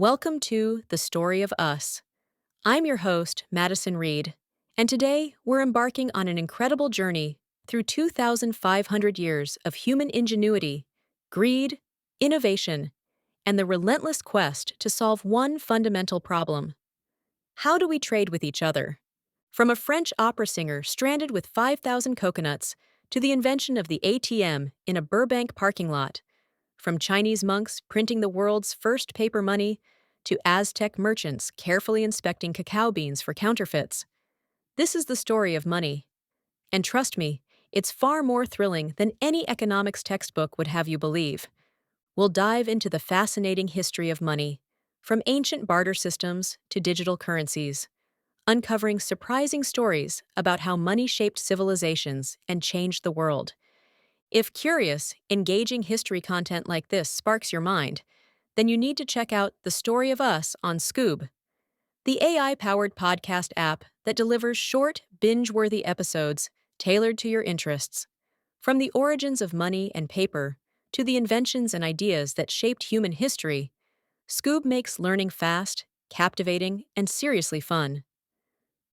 Welcome to The Story of Us. I'm your host, Madison Reed, and today we're embarking on an incredible journey through 2,500 years of human ingenuity, greed, innovation, and the relentless quest to solve one fundamental problem. How do we trade with each other? From a French opera singer stranded with 5,000 coconuts to the invention of the ATM in a Burbank parking lot, from Chinese monks printing the world's first paper money to Aztec merchants carefully inspecting cacao beans for counterfeits. This is the story of money. And trust me, it's far more thrilling than any economics textbook would have you believe. We'll dive into the fascinating history of money, from ancient barter systems to digital currencies, uncovering surprising stories about how money shaped civilizations and changed the world. If curious, engaging history content like this sparks your mind, then you need to check out The Story of Us on Skoob, the AI-powered podcast app that delivers short, binge-worthy episodes tailored to your interests. From the origins of money and paper to the inventions and ideas that shaped human history, Skoob makes learning fast, captivating, and seriously fun.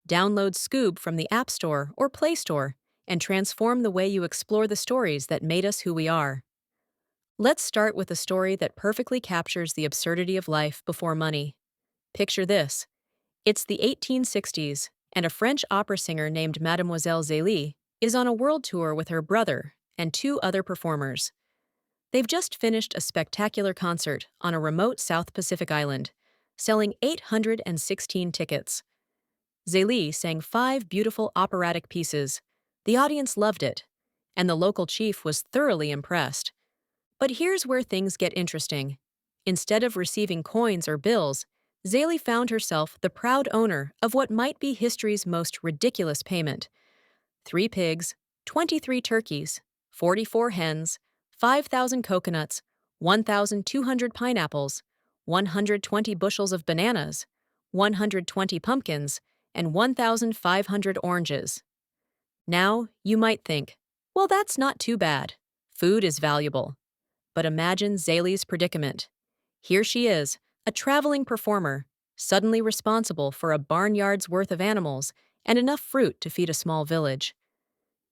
Download Skoob from the App Store or Play Store and transform the way you explore the stories that made us who we are. Let's start with a story that perfectly captures the absurdity of life before money. Picture this. It's the 1860s, and a French opera singer named Mademoiselle Zélie is on a world tour with her brother and two other performers. They've just finished a spectacular concert on a remote South Pacific island, selling 816 tickets. Zélie sang 5 beautiful operatic pieces. The audience loved it, and the local chief was thoroughly impressed. But here's where things get interesting. Instead of receiving coins or bills, Zélie found herself the proud owner of what might be history's most ridiculous payment: 3 pigs, 23 turkeys, 44 hens, 5,000 coconuts, 1,200 pineapples, 120 bushels of bananas, 120 pumpkins, and 1,500 oranges. Now, you might think, well, that's not too bad. Food is valuable. But imagine Zélie's predicament. Here she is, a traveling performer, suddenly responsible for a barnyard's worth of animals and enough fruit to feed a small village.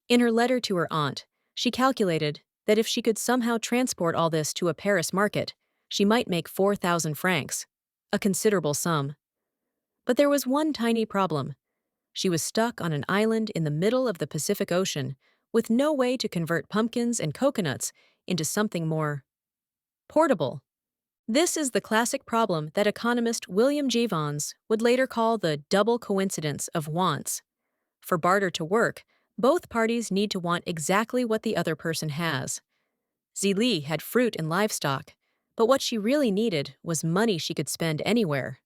In her letter to her aunt, she calculated that if she could somehow transport all this to a Paris market, she might make 4,000 francs, a considerable sum. But there was one tiny problem. She was stuck on an island in the middle of the Pacific Ocean with no way to convert pumpkins and coconuts into something more portable. This is the classic problem that economist William G. Vons would later call the double coincidence of wants. For barter to work, both parties need to want exactly what the other person has. Zélie had fruit and livestock, but what she really needed was money she could spend anywhere.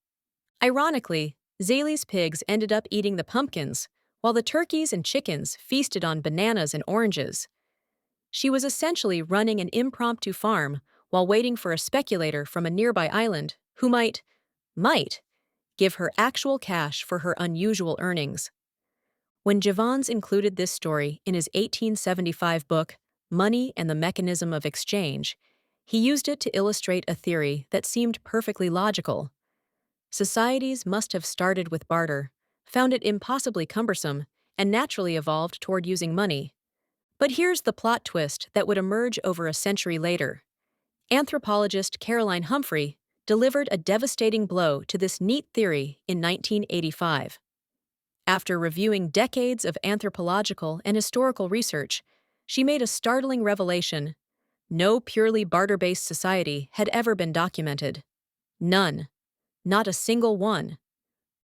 Ironically, Zélie's pigs ended up eating the pumpkins, while the turkeys and chickens feasted on bananas and oranges. She was essentially running an impromptu farm while waiting for a speculator from a nearby island who might give her actual cash for her unusual earnings. When Jevons included this story in his 1875 book, Money and the Mechanism of Exchange, he used it to illustrate a theory that seemed perfectly logical. Societies must have started with barter, found it impossibly cumbersome, and naturally evolved toward using money. But here's the plot twist that would emerge over a century later. Anthropologist Caroline Humphrey delivered a devastating blow to this neat theory in 1985. After reviewing decades of anthropological and historical research, she made a startling revelation. No purely barter-based society had ever been documented. None. Not a single one.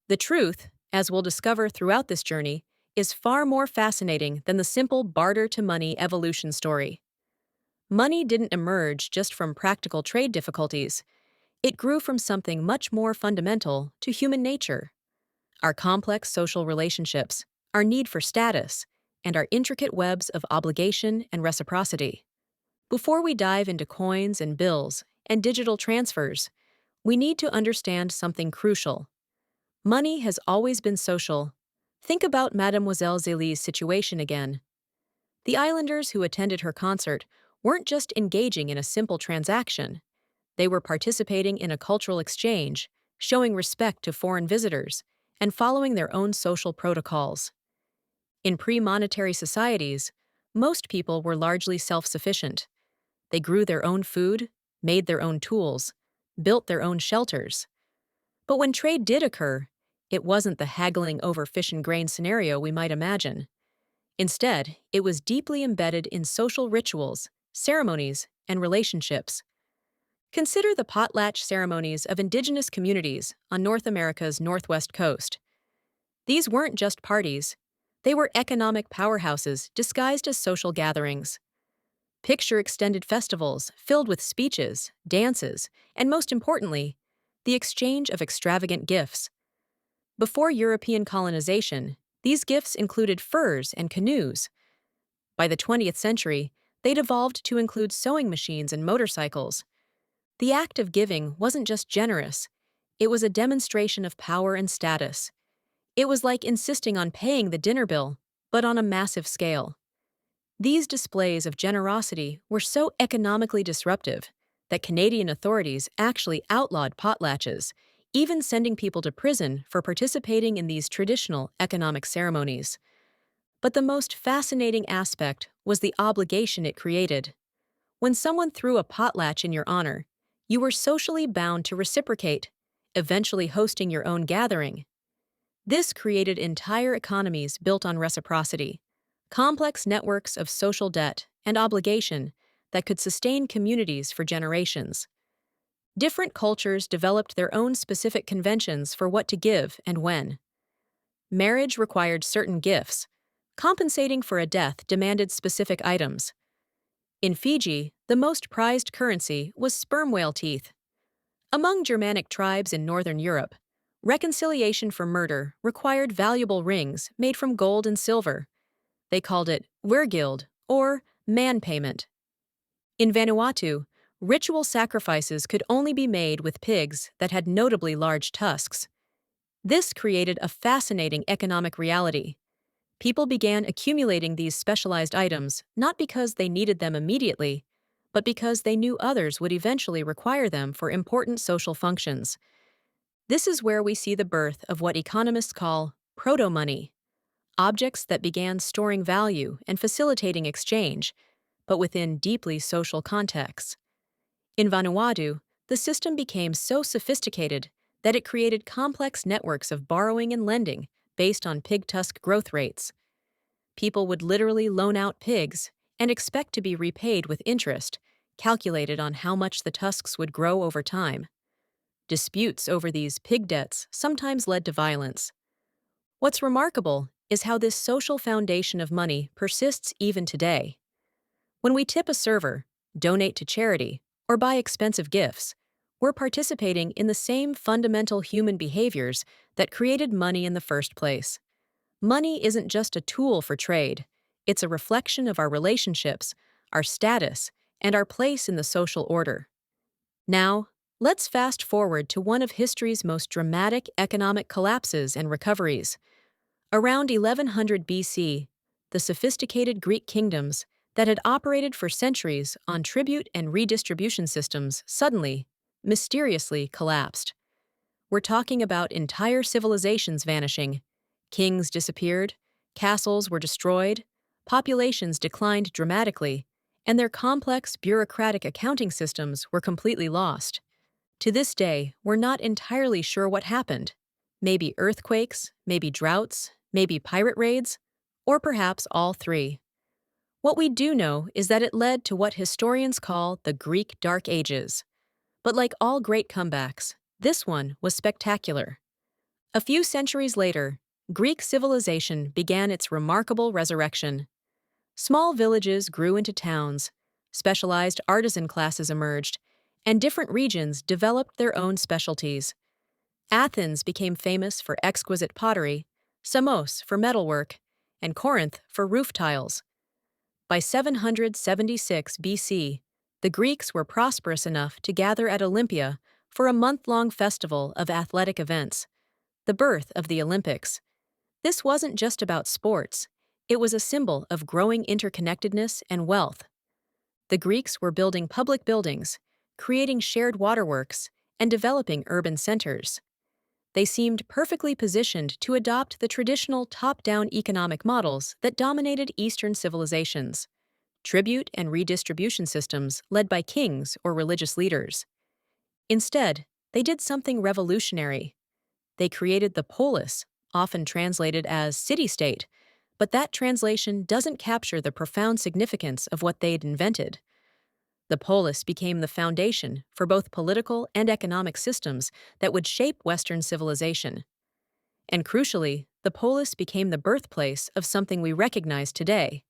The truth, as we'll discover throughout this journey, is far more fascinating than the simple barter-to-money evolution story. Money didn't emerge just from practical trade difficulties. It grew from something much more fundamental to human nature: our complex social relationships, our need for status, and our intricate webs of obligation and reciprocity. Before we dive into coins and bills and digital transfers, we need to understand something crucial. Money has always been social. Think about Mademoiselle Zélie's situation again. The islanders who attended her concert weren't just engaging in a simple transaction. They were participating in a cultural exchange, showing respect to foreign visitors, and following their own social protocols. In pre-monetary societies, most people were largely self-sufficient. They grew their own food, made their own tools, built their own shelters. But when trade did occur, it wasn't the haggling over fish and grain scenario we might imagine. Instead, it was deeply embedded in social rituals, ceremonies, and relationships. Consider the potlatch ceremonies of indigenous communities on North America's northwest coast. These weren't just parties, they were economic powerhouses disguised as social gatherings. Picture extended festivals filled with speeches, dances, and most importantly, the exchange of extravagant gifts. Before European colonization, these gifts included furs and canoes. By the 20th century, they'd evolved to include sewing machines and motorcycles. The act of giving wasn't just generous, it was a demonstration of power and status. It was like insisting on paying the dinner bill, but on a massive scale. These displays of generosity were so economically disruptive that Canadian authorities actually outlawed potlatches, even sending people to prison for participating in these traditional economic ceremonies. But the most fascinating aspect was the obligation it created. When someone threw a potlatch in your honor, you were socially bound to reciprocate, eventually hosting your own gathering. This created entire economies built on reciprocity, complex networks of social debt and obligation that could sustain communities for generations. Different cultures developed their own specific conventions for what to give and when. Marriage required certain gifts. Compensating for a death demanded specific items. In Fiji, the most prized currency was sperm whale teeth. Among Germanic tribes in Northern Europe, reconciliation for murder required valuable rings made from gold and silver. They called it weregild, or man payment. In Vanuatu, ritual sacrifices could only be made with pigs that had notably large tusks. This created a fascinating economic reality. People began accumulating these specialized items not because they needed them immediately, but because they knew others would eventually require them for important social functions. This is where we see the birth of what economists call proto-money, objects that began storing value and facilitating exchange, but within deeply social contexts. In Vanuatu, the system became so sophisticated that it created complex networks of borrowing and lending based on pig tusk growth rates. People would literally loan out pigs and expect to be repaid with interest, calculated on how much the tusks would grow over time. Disputes over these pig debts sometimes led to violence. What's remarkable is how this social foundation of money persists even today. When we tip a server, donate to charity, or buy expensive gifts, we're participating in the same fundamental human behaviors that created money in the first place. Money isn't just a tool for trade, it's a reflection of our relationships, our status, and our place in the social order. Now, let's fast forward to one of history's most dramatic economic collapses and recoveries. Around 1100 BC, the sophisticated Greek kingdoms that had operated for centuries on tribute and redistribution systems suddenly, mysteriously collapsed. We're talking about entire civilizations vanishing. Kings disappeared, castles were destroyed, populations declined dramatically, and their complex bureaucratic accounting systems were completely lost. To this day, we're not entirely sure what happened. Maybe earthquakes, maybe droughts, maybe pirate raids, or perhaps all three. What we do know is that it led to what historians call the Greek Dark Ages. But like all great comebacks, this one was spectacular. A few centuries later, Greek civilization began its remarkable resurrection. Small villages grew into towns, specialized artisan classes emerged, and different regions developed their own specialties. Athens became famous for exquisite pottery, Samos for metalwork, and Corinth for roof tiles. By 776 BC, the Greeks were prosperous enough to gather at Olympia for a month-long festival of athletic events, the birth of the Olympics. This wasn't just about sports, it was a symbol of growing interconnectedness and wealth. The Greeks were building public buildings, creating shared waterworks, and developing urban centers. They seemed perfectly positioned to adopt the traditional top-down economic models that dominated Eastern civilizations, tribute and redistribution systems led by kings or religious leaders. Instead, they did something revolutionary. They created the polis, often translated as city-state, but that translation doesn't capture the profound significance of what they'd invented. The polis became the foundation for both political and economic systems that would shape Western civilization. And crucially, the polis became the birthplace of something we recognize today: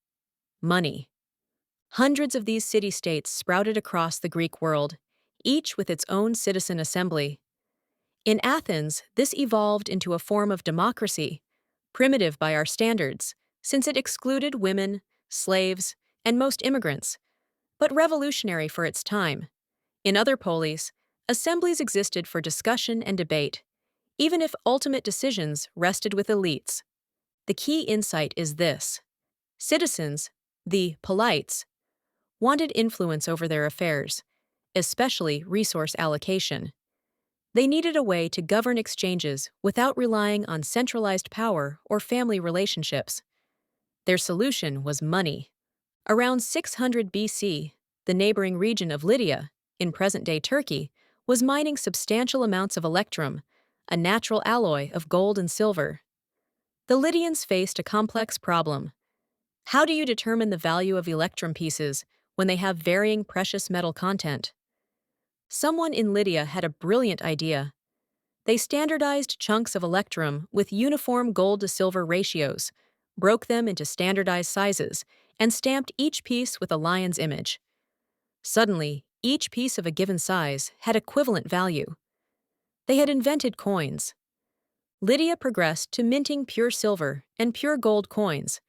money. Hundreds of these city-states sprouted across the Greek world, each with its own citizen assembly. In Athens, this evolved into a form of democracy, primitive by our standards, since it excluded women, slaves, and most immigrants, but revolutionary for its time. In other polis, assemblies existed for discussion and debate, even if ultimate decisions rested with elites. The key insight is this: citizens, the polites, wanted influence over their affairs, especially resource allocation. They needed a way to govern exchanges without relying on centralized power or family relationships. Their solution was money. Around 600 BC, the neighboring region of Lydia, in present-day Turkey, was mining substantial amounts of electrum, a natural alloy of gold and silver. The Lydians faced a complex problem. How do you determine the value of electrum pieces when they have varying precious metal content? Someone in Lydia had a brilliant idea. They standardized chunks of electrum with uniform gold-to-silver ratios, broke them into standardized sizes, and stamped each piece with a lion's image. Suddenly, each piece of a given size had equivalent value. They had invented coins. Lydia progressed to minting pure silver and pure gold coins,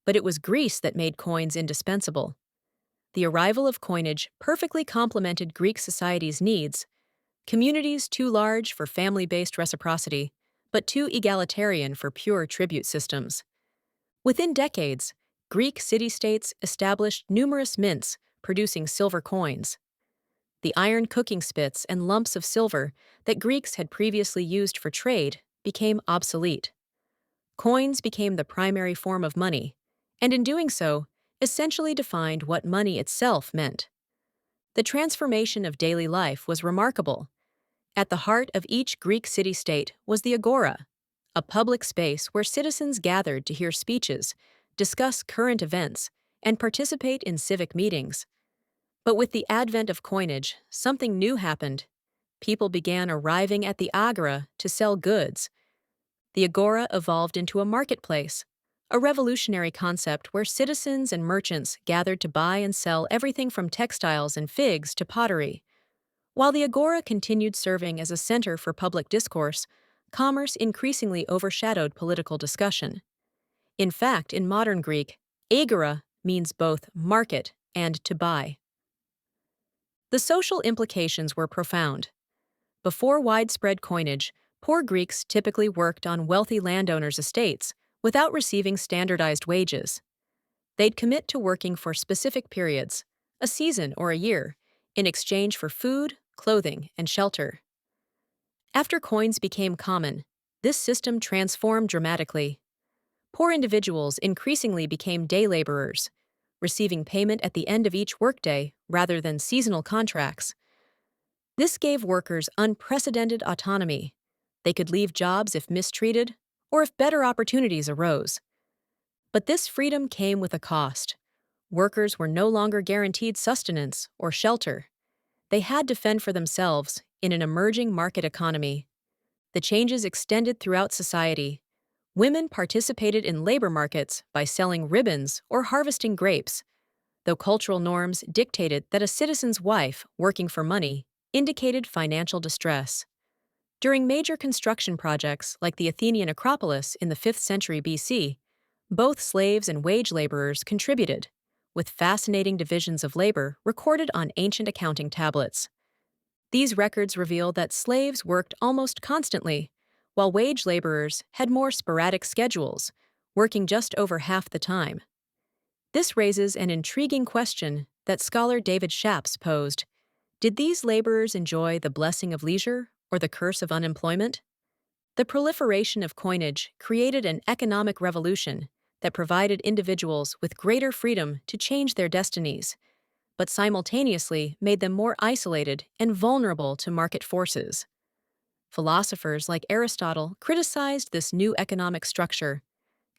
but it was Greece that made coins indispensable. The arrival of coinage perfectly complemented Greek society's needs: communities too large for family-based reciprocity, but too egalitarian for pure tribute systems. Within decades, Greek city-states established numerous mints producing silver coins. The iron cooking spits and lumps of silver that Greeks had previously used for trade became obsolete. Coins became the primary form of money, and in doing so, essentially defined what money itself meant. The transformation of daily life was remarkable. At the heart of each Greek city-state was the agora, a public space where citizens gathered to hear speeches, discuss current events, and participate in civic meetings. But with the advent of coinage, something new happened. People began arriving at the agora to sell goods. The agora evolved into a marketplace, a revolutionary concept where citizens and merchants gathered to buy and sell everything from textiles and figs to pottery. While the agora continued serving as a center for public discourse, commerce increasingly overshadowed political discussion. In fact, in modern Greek, agora means both market and to buy. The social implications were profound. Before widespread coinage, poor Greeks typically worked on wealthy landowners' estates without receiving standardized wages. They'd commit to working for specific periods, a season or a year, in exchange for food, clothing, and shelter. After coins became common, this system transformed dramatically. Poor individuals increasingly became day laborers, receiving payment at the end of each workday rather than seasonal contracts. This gave workers unprecedented autonomy. They could leave jobs if mistreated or if better opportunities arose. But this freedom came with a cost. Workers were no longer guaranteed sustenance or shelter. They had to fend for themselves in an emerging market economy. The changes extended throughout society. Women participated in labor markets by selling ribbons or harvesting grapes, though cultural norms dictated that a citizen's wife working for money indicated financial distress. During major construction projects like the Athenian Acropolis in the 5th century BC, both slaves and wage laborers contributed, with fascinating divisions of labor recorded on ancient accounting tablets. These records reveal that slaves worked almost constantly, while wage laborers had more sporadic schedules, working just over half the time. This raises an intriguing question that scholar David Shapps posed. Did these laborers enjoy the blessing of leisure or the curse of unemployment? The proliferation of coinage created an economic revolution that provided individuals with greater freedom to change their destinies, but simultaneously made them more isolated and vulnerable to market forces. Philosophers like Aristotle criticized this new economic structure,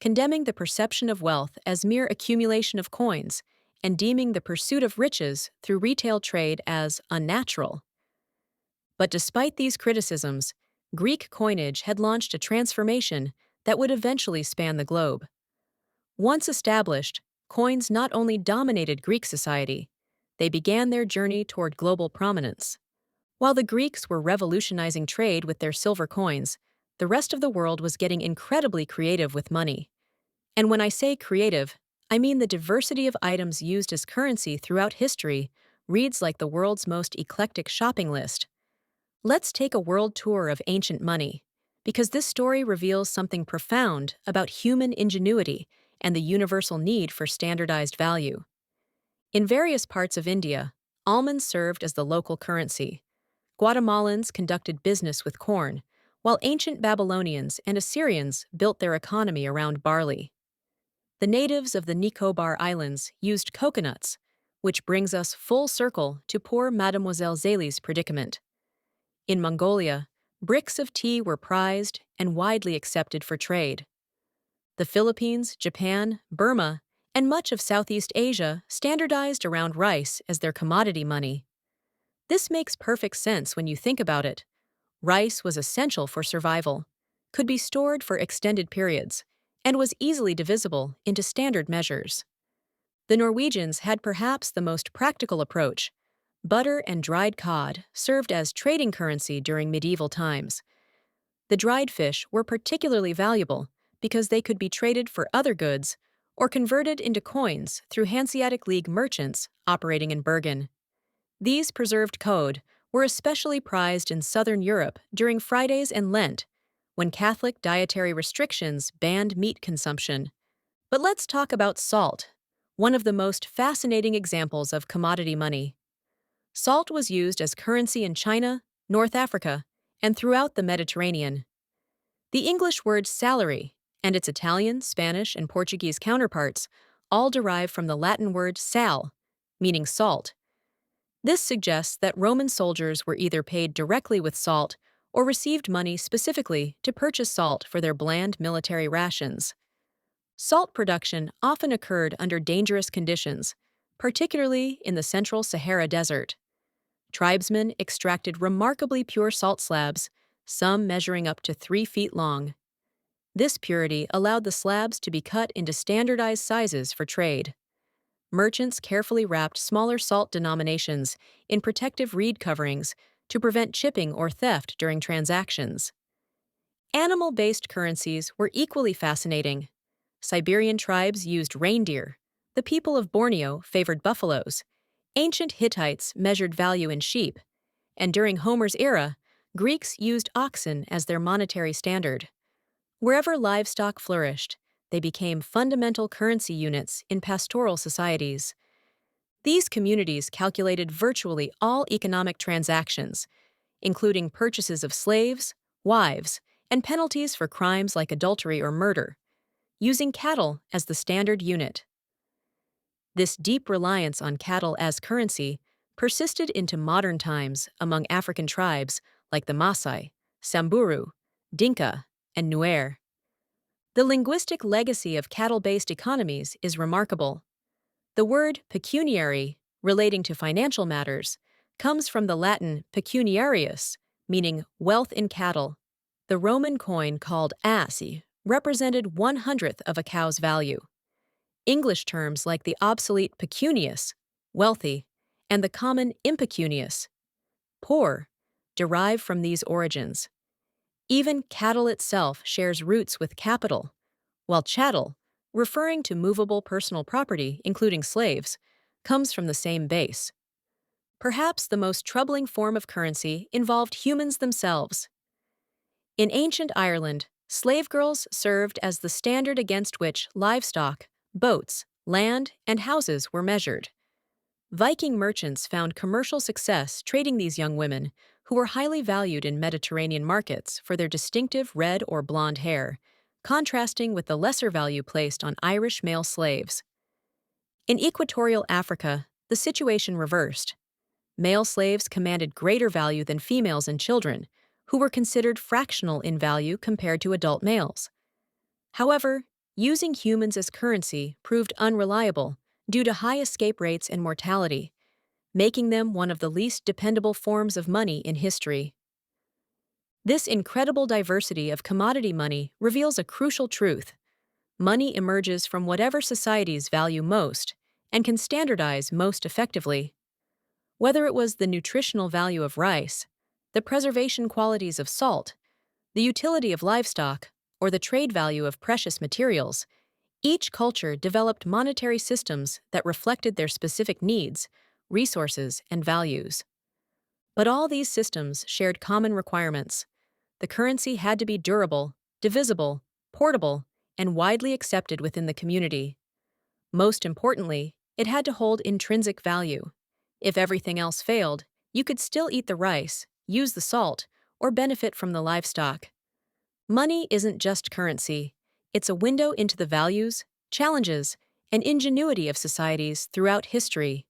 condemning the perception of wealth as mere accumulation of coins and deeming the pursuit of riches through retail trade as unnatural. But despite these criticisms, Greek coinage had launched a transformation that would eventually span the globe. Once established, coins not only dominated Greek society, they began their journey toward global prominence. While the Greeks were revolutionizing trade with their silver coins, the rest of the world was getting incredibly creative with money. And when I say creative, I mean the diversity of items used as currency throughout history reads like the world's most eclectic shopping list. Let's take a world tour of ancient money, because this story reveals something profound about human ingenuity and the universal need for standardized value. In various parts of India, almonds served as the local currency. Guatemalans conducted business with corn, while ancient Babylonians and Assyrians built their economy around barley. The natives of the Nicobar Islands used coconuts, which brings us full circle to poor Mademoiselle Zélie's predicament. In Mongolia, bricks of tea were prized and widely accepted for trade. The Philippines, Japan, Burma, and much of Southeast Asia standardized around rice as their commodity money. This makes perfect sense when you think about it. Rice was essential for survival, could be stored for extended periods, and was easily divisible into standard measures. The Norwegians had perhaps the most practical approach. Butter and dried cod served as trading currency during medieval times. The dried fish were particularly valuable because they could be traded for other goods or converted into coins through Hanseatic League merchants operating in Bergen. These preserved cod were especially prized in southern Europe during Fridays and Lent, when Catholic dietary restrictions banned meat consumption. But let's talk about salt, one of the most fascinating examples of commodity money. Salt was used as currency in China, North Africa, and throughout the Mediterranean. The English word salary and its Italian, Spanish, and Portuguese counterparts all derive from the Latin word sal, meaning salt. This suggests that Roman soldiers were either paid directly with salt or received money specifically to purchase salt for their bland military rations. Salt production often occurred under dangerous conditions, particularly in the central Sahara Desert. Tribesmen extracted remarkably pure salt slabs, some measuring up to 3 feet long. This purity allowed the slabs to be cut into standardized sizes for trade. Merchants carefully wrapped smaller salt denominations in protective reed coverings to prevent chipping or theft during transactions. Animal-based currencies were equally fascinating. Siberian tribes used reindeer. The people of Borneo favored buffaloes. Ancient Hittites measured value in sheep. And during Homer's era, Greeks used oxen as their monetary standard. Wherever livestock flourished, they became fundamental currency units in pastoral societies. These communities calculated virtually all economic transactions, including purchases of slaves, wives, and penalties for crimes like adultery or murder, using cattle as the standard unit. This deep reliance on cattle as currency persisted into modern times among African tribes like the Maasai, Samburu, Dinka, and Nuer. The linguistic legacy of cattle-based economies is remarkable. The word pecuniary, relating to financial matters, comes from the Latin pecuniarius, meaning wealth in cattle. The Roman coin called assi represented 1/100th of a cow's value. English terms like the obsolete pecunious, wealthy, and the common impecunious, poor, derive from these origins. Even cattle itself shares roots with capital, while chattel, referring to movable personal property, including slaves, comes from the same base. Perhaps the most troubling form of currency involved humans themselves. In ancient Ireland, slave girls served as the standard against which livestock, boats, land, and houses were measured. Viking merchants found commercial success trading these young women, who were highly valued in Mediterranean markets for their distinctive red or blonde hair, contrasting with the lesser value placed on Irish male slaves. In equatorial Africa, the situation reversed. Male slaves commanded greater value than females and children, who were considered fractional in value compared to adult males. However, using humans as currency proved unreliable due to high escape rates and mortality, making them one of the least dependable forms of money in history. This incredible diversity of commodity money reveals a crucial truth. Money emerges from whatever societies value most and can standardize most effectively. Whether it was the nutritional value of rice, the preservation qualities of salt, the utility of livestock, or the trade value of precious materials, each culture developed monetary systems that reflected their specific needs, resources, and values. But all these systems shared common requirements. The currency had to be durable, divisible, portable, and widely accepted within the community. Most importantly, it had to hold intrinsic value. If everything else failed, you could still eat the rice, use the salt, or benefit from the livestock. Money isn't just currency. It's a window into the values, challenges, and ingenuity of societies throughout history.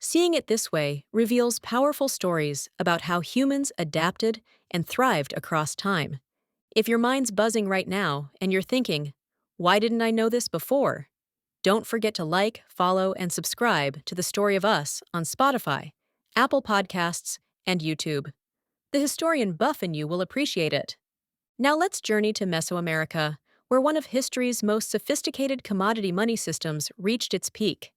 Seeing it this way reveals powerful stories about how humans adapted and thrived across time. If your mind's buzzing right now and you're thinking, why didn't I know this before? Don't forget to like, follow, and subscribe to The Story of Us on Spotify, Apple Podcasts, and YouTube. The historian buff in you will appreciate it. Now let's journey to Mesoamerica, where one of history's most sophisticated commodity money systems reached its peak.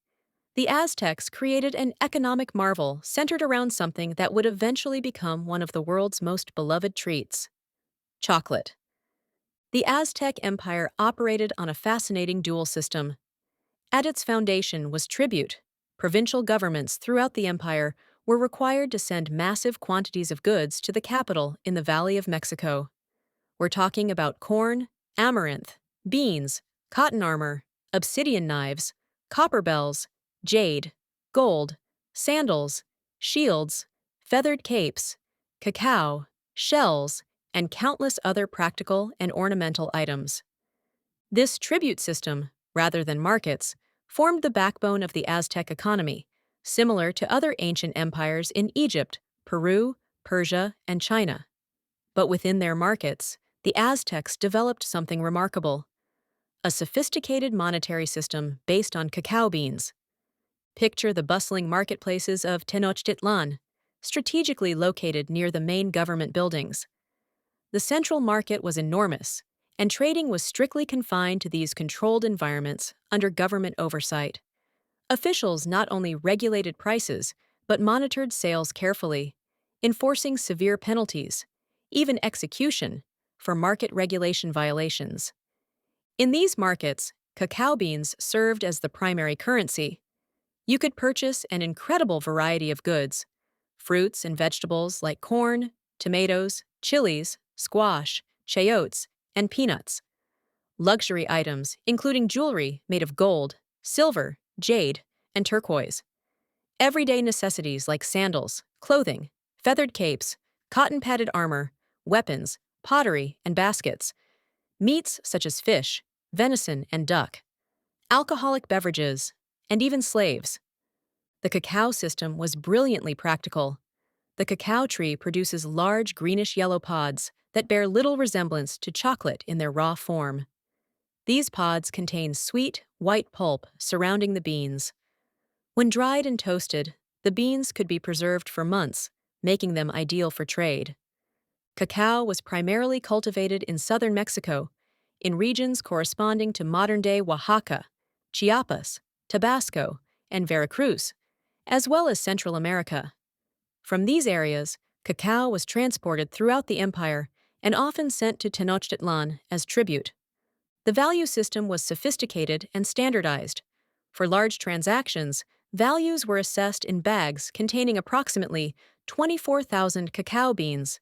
The Aztecs created an economic marvel centered around something that would eventually become one of the world's most beloved treats: chocolate. The Aztec Empire operated on a fascinating dual system. At its foundation was tribute. Provincial governments throughout the empire were required to send massive quantities of goods to the capital in the Valley of Mexico. We're talking about corn, amaranth, beans, cotton armor, obsidian knives, copper bells, jade, gold, sandals, shields, feathered capes, cacao, shells, and countless other practical and ornamental items. This tribute system, rather than markets, formed the backbone of the Aztec economy, similar to other ancient empires in Egypt, Peru, Persia, and China. But within their markets, the Aztecs developed something remarkable: a sophisticated monetary system based on cacao beans. Picture the bustling marketplaces of Tenochtitlan, strategically located near the main government buildings. The central market was enormous, and trading was strictly confined to these controlled environments under government oversight. Officials not only regulated prices, but monitored sales carefully, enforcing severe penalties, even execution, for market regulation violations. In these markets, cacao beans served as the primary currency. You could purchase an incredible variety of goods: fruits and vegetables like corn, tomatoes, chilies, squash, chayotes, and peanuts. Luxury items, including jewelry made of gold, silver, jade, and turquoise. Everyday necessities like sandals, clothing, feathered capes, cotton-padded armor, weapons, pottery, and baskets. Meats such as fish, venison, and duck. Alcoholic beverages, and even slaves. The cacao system was brilliantly practical. The cacao tree produces large greenish-yellow pods that bear little resemblance to chocolate in their raw form. These pods contain sweet, white pulp surrounding the beans. When dried and toasted, the beans could be preserved for months, making them ideal for trade. Cacao was primarily cultivated in southern Mexico, in regions corresponding to modern-day Oaxaca, Chiapas, Tabasco, and Veracruz, as well as Central America. From these areas, cacao was transported throughout the empire and often sent to Tenochtitlan as tribute. The value system was sophisticated and standardized. For large transactions, values were assessed in bags containing approximately 24,000 cacao beans,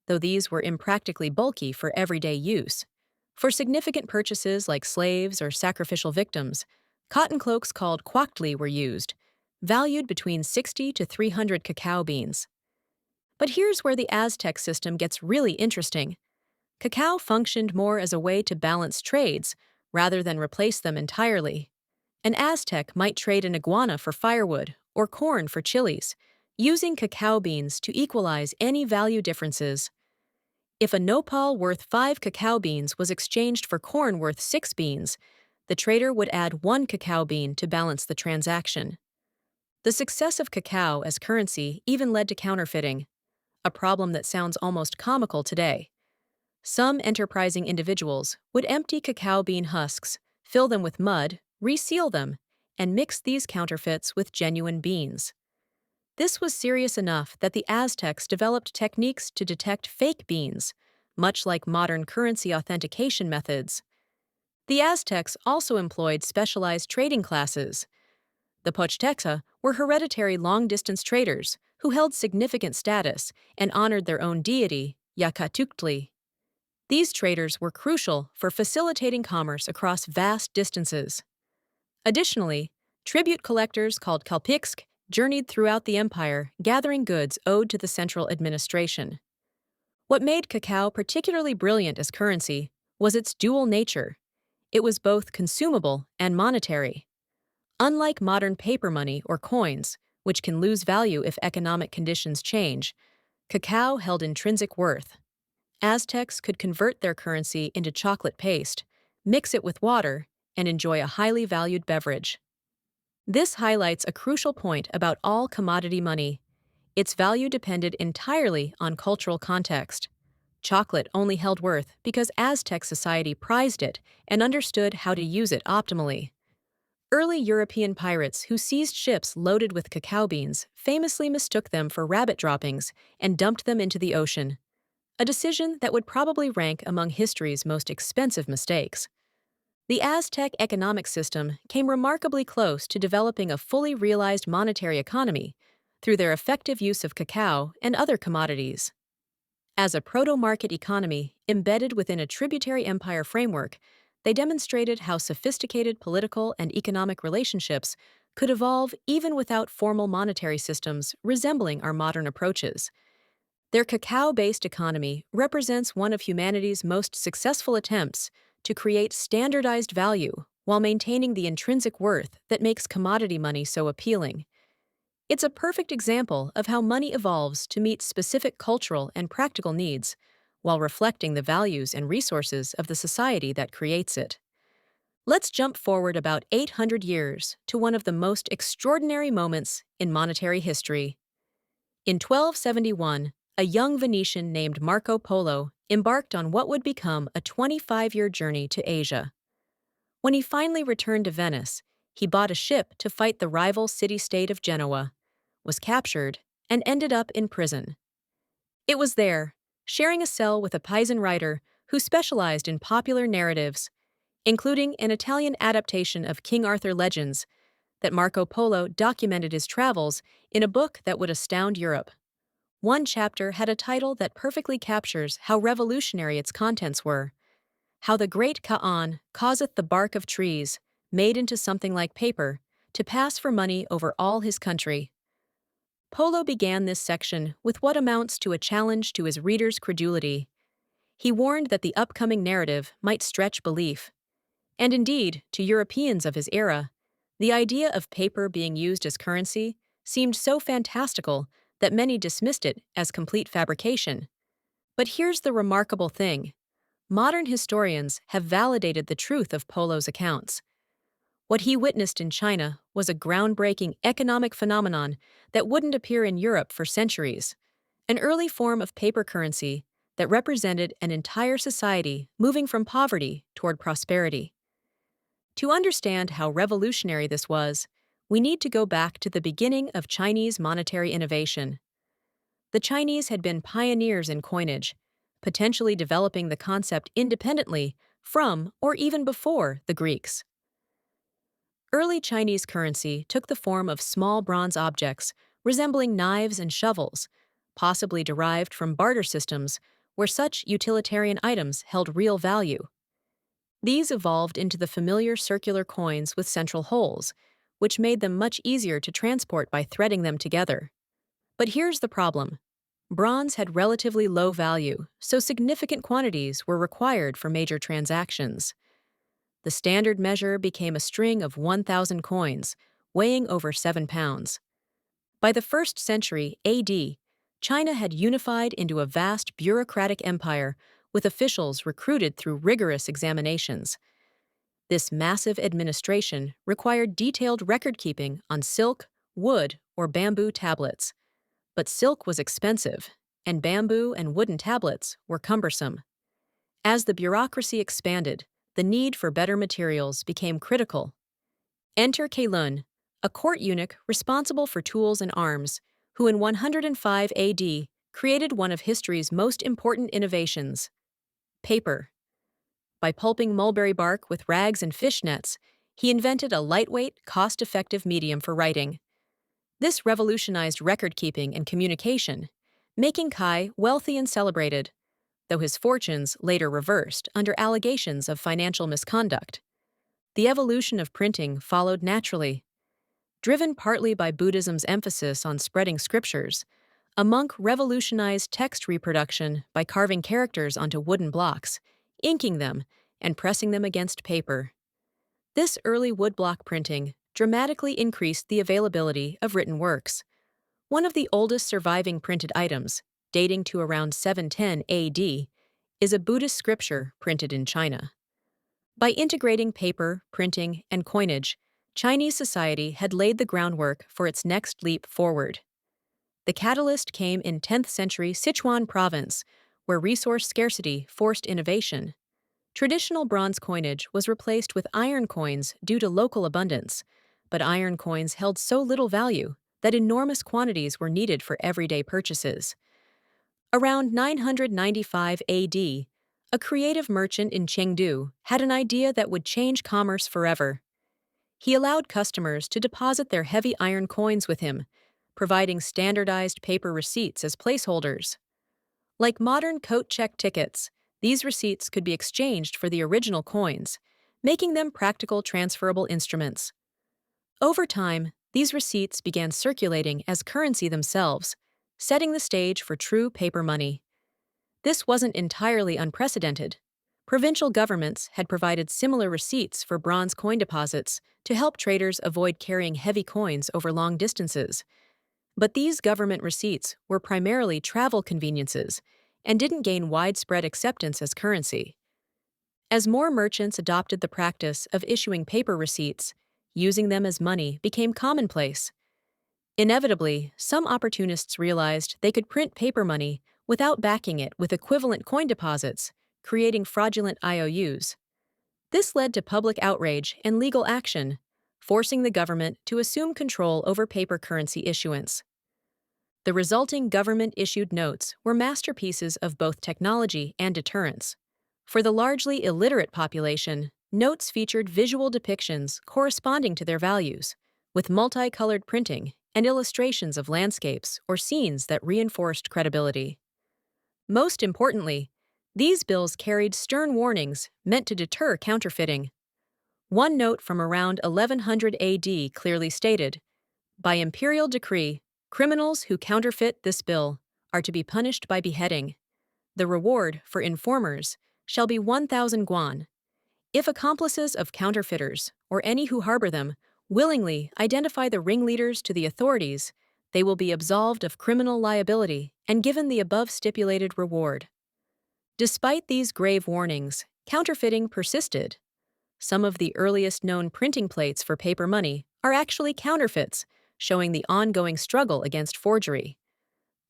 though these were impractically bulky for everyday use. For significant purchases like slaves or sacrificial victims, cotton cloaks called quachtli were used, valued between 60 to 300 cacao beans. But here's where the Aztec system gets really interesting. Cacao functioned more as a way to balance trades rather than replace them entirely. An Aztec might trade an iguana for firewood or corn for chilies, using cacao beans to equalize any value differences. If a nopal worth 5 cacao beans was exchanged for corn worth 6 beans, the trader would add 1 cacao bean to balance the transaction. The success of cacao as currency even led to counterfeiting, a problem that sounds almost comical today. Some enterprising individuals would empty cacao bean husks, fill them with mud, reseal them, and mix these counterfeits with genuine beans. This was serious enough that the Aztecs developed techniques to detect fake beans, much like modern currency authentication methods. The Aztecs also employed specialized trading classes. The Pochteca were hereditary long-distance traders who held significant status and honored their own deity, Yacatuctli. These traders were crucial for facilitating commerce across vast distances. Additionally, tribute collectors called Kalpixk journeyed throughout the empire, gathering goods owed to the central administration. What made cacao particularly brilliant as currency was its dual nature. It was both consumable and monetary. Unlike modern paper money or coins, which can lose value if economic conditions change, cacao held intrinsic worth. Aztecs could convert their currency into chocolate paste, mix it with water, and enjoy a highly valued beverage. This highlights a crucial point about all commodity money. Its value depended entirely on cultural context. Chocolate only held worth because Aztec society prized it and understood how to use it optimally. Early European pirates who seized ships loaded with cacao beans famously mistook them for rabbit droppings and dumped them into the ocean, a decision that would probably rank among history's most expensive mistakes. The Aztec economic system came remarkably close to developing a fully realized monetary economy through their effective use of cacao and other commodities. As a proto-market economy embedded within a tributary empire framework, they demonstrated how sophisticated political and economic relationships could evolve even without formal monetary systems resembling our modern approaches. Their cacao-based economy represents one of humanity's most successful attempts to create standardized value while maintaining the intrinsic worth that makes commodity money so appealing. It's a perfect example of how money evolves to meet specific cultural and practical needs, while reflecting the values and resources of the society that creates it. Let's jump forward about 800 years to one of the most extraordinary moments in monetary history. In 1271, a young Venetian named Marco Polo embarked on what would become a 25-year journey to Asia. When he finally returned to Venice, he bought a ship to fight the rival city-state of Genoa, was captured, and ended up in prison. It was there, sharing a cell with a Pisan writer who specialized in popular narratives, including an Italian adaptation of King Arthur legends, that Marco Polo documented his travels in a book that would astound Europe. One chapter had a title that perfectly captures how revolutionary its contents were: How the Great Kaan causeth the bark of trees, made into something like paper, to pass for money over all his country. Polo began this section with what amounts to a challenge to his readers' credulity. He warned that the upcoming narrative might stretch belief. And indeed, to Europeans of his era, the idea of paper being used as currency seemed so fantastical that many dismissed it as complete fabrication. But here's the remarkable thing. Modern historians have validated the truth of Polo's accounts. What he witnessed in China was a groundbreaking economic phenomenon that wouldn't appear in Europe for centuries, an early form of paper currency that represented an entire society moving from poverty toward prosperity. To understand how revolutionary this was, we need to go back to the beginning of Chinese monetary innovation. The Chinese had been pioneers in coinage, potentially developing the concept independently from or even before the Greeks. Early Chinese currency took the form of small bronze objects resembling knives and shovels, possibly derived from barter systems where such utilitarian items held real value. These evolved into the familiar circular coins with central holes, which made them much easier to transport by threading them together. But here's the problem. Bronze had relatively low value, so significant quantities were required for major transactions. The standard measure became a string of 1,000 coins, weighing over 7 pounds. By the 1st century AD, China had unified into a vast bureaucratic empire with officials recruited through rigorous examinations. This massive administration required detailed record-keeping on silk, wood, or bamboo tablets. But silk was expensive, and bamboo and wooden tablets were cumbersome. As the bureaucracy expanded, the need for better materials became critical. Enter Keilun, a court eunuch responsible for tools and arms, who in 105 AD created one of history's most important innovations: paper. By pulping mulberry bark with rags and fish nets, he invented a lightweight, cost-effective medium for writing. This revolutionized record-keeping and communication, making Kai wealthy and celebrated, though his fortunes later reversed under allegations of financial misconduct. The evolution of printing followed naturally. Driven partly by Buddhism's emphasis on spreading scriptures, a monk revolutionized text reproduction by carving characters onto wooden blocks, inking them, and pressing them against paper. This early woodblock printing dramatically increased the availability of written works. One of the oldest surviving printed items, dating to around 710 AD, is a Buddhist scripture printed in China. By integrating paper, printing, and coinage, Chinese society had laid the groundwork for its next leap forward. The catalyst came in 10th century Sichuan province, where resource scarcity forced innovation. Traditional bronze coinage was replaced with iron coins due to local abundance, but iron coins held so little value that enormous quantities were needed for everyday purchases. Around 995 AD, a creative merchant in Chengdu had an idea that would change commerce forever. He allowed customers to deposit their heavy iron coins with him, providing standardized paper receipts as placeholders. Like modern coat check tickets, these receipts could be exchanged for the original coins, making them practical transferable instruments. Over time, these receipts began circulating as currency themselves, setting the stage for true paper money. This wasn't entirely unprecedented. Provincial governments had provided similar receipts for bronze coin deposits to help traders avoid carrying heavy coins over long distances. But these government receipts were primarily travel conveniences and didn't gain widespread acceptance as currency. As more merchants adopted the practice of issuing paper receipts, using them as money became commonplace. Inevitably, some opportunists realized they could print paper money without backing it with equivalent coin deposits, creating fraudulent IOUs. This led to public outrage and legal action, forcing the government to assume control over paper currency issuance. The resulting government-issued notes were masterpieces of both technology and deterrence. For the largely illiterate population, notes featured visual depictions corresponding to their values, with multicolored printing and illustrations of landscapes or scenes that reinforced credibility. Most importantly, these bills carried stern warnings meant to deter counterfeiting. One note from around 1100 AD clearly stated, "By imperial decree, criminals who counterfeit this bill are to be punished by beheading. The reward for informers shall be 1,000 guan. If accomplices of counterfeiters, or any who harbor them, willingly identify the ringleaders to the authorities, they will be absolved of criminal liability and given the above stipulated reward." Despite these grave warnings, counterfeiting persisted. Some of the earliest known printing plates for paper money are actually counterfeits, showing the ongoing struggle against forgery.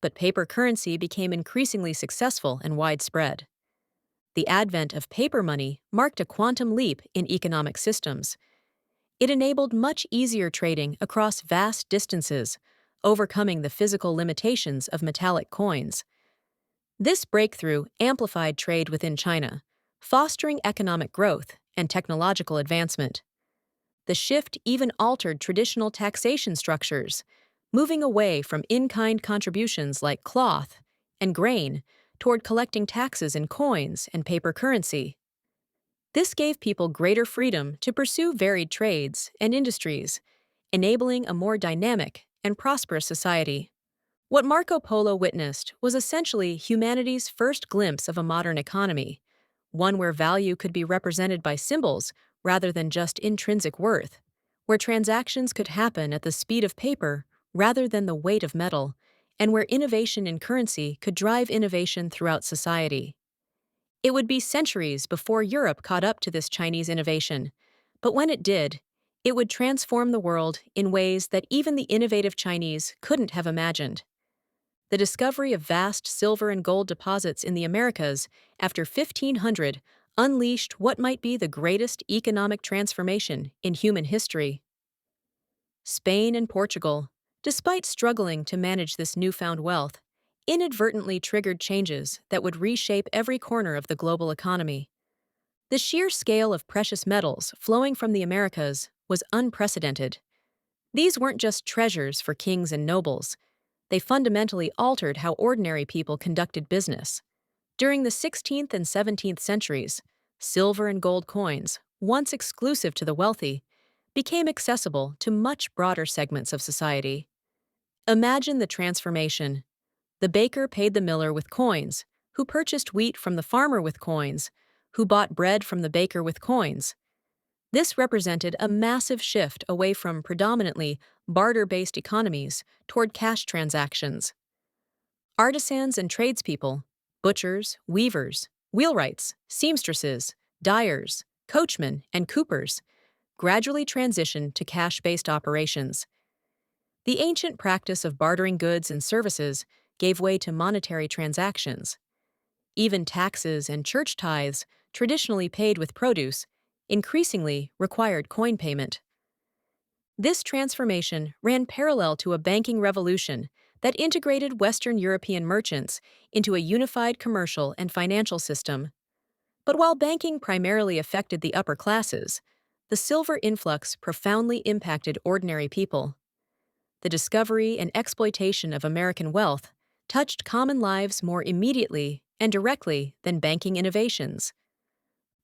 But paper currency became increasingly successful and widespread. The advent of paper money marked a quantum leap in economic systems. It enabled much easier trading across vast distances, overcoming the physical limitations of metallic coins. This breakthrough amplified trade within China, fostering economic growth and technological advancement. The shift even altered traditional taxation structures, moving away from in-kind contributions like cloth and grain toward collecting taxes in coins and paper currency. This gave people greater freedom to pursue varied trades and industries, enabling a more dynamic and prosperous society. What Marco Polo witnessed was essentially humanity's first glimpse of a modern economy, one where value could be represented by symbols rather than just intrinsic worth, where transactions could happen at the speed of paper rather than the weight of metal, and where innovation in currency could drive innovation throughout society. It would be centuries before Europe caught up to this Chinese innovation, but when it did, it would transform the world in ways that even the innovative Chinese couldn't have imagined. The discovery of vast silver and gold deposits in the Americas after 1500 unleashed what might be the greatest economic transformation in human history. Spain and Portugal, despite struggling to manage this newfound wealth, inadvertently triggered changes that would reshape every corner of the global economy. The sheer scale of precious metals flowing from the Americas was unprecedented. These weren't just treasures for kings and nobles. They fundamentally altered how ordinary people conducted business. During the 16th and 17th centuries, silver and gold coins, once exclusive to the wealthy, became accessible to much broader segments of society. Imagine the transformation. The baker paid the miller with coins, who purchased wheat from the farmer with coins, who bought bread from the baker with coins. This represented a massive shift away from predominantly barter-based economies toward cash transactions. Artisans and tradespeople, butchers, weavers, wheelwrights, seamstresses, dyers, coachmen, and coopers, gradually transitioned to cash-based operations. The ancient practice of bartering goods and services gave way to monetary transactions. Even taxes and church tithes, traditionally paid with produce, increasingly required coin payment. This transformation ran parallel to a banking revolution that integrated Western European merchants into a unified commercial and financial system. But while banking primarily affected the upper classes, the silver influx profoundly impacted ordinary people. The discovery and exploitation of American wealth touched common lives more immediately and directly than banking innovations.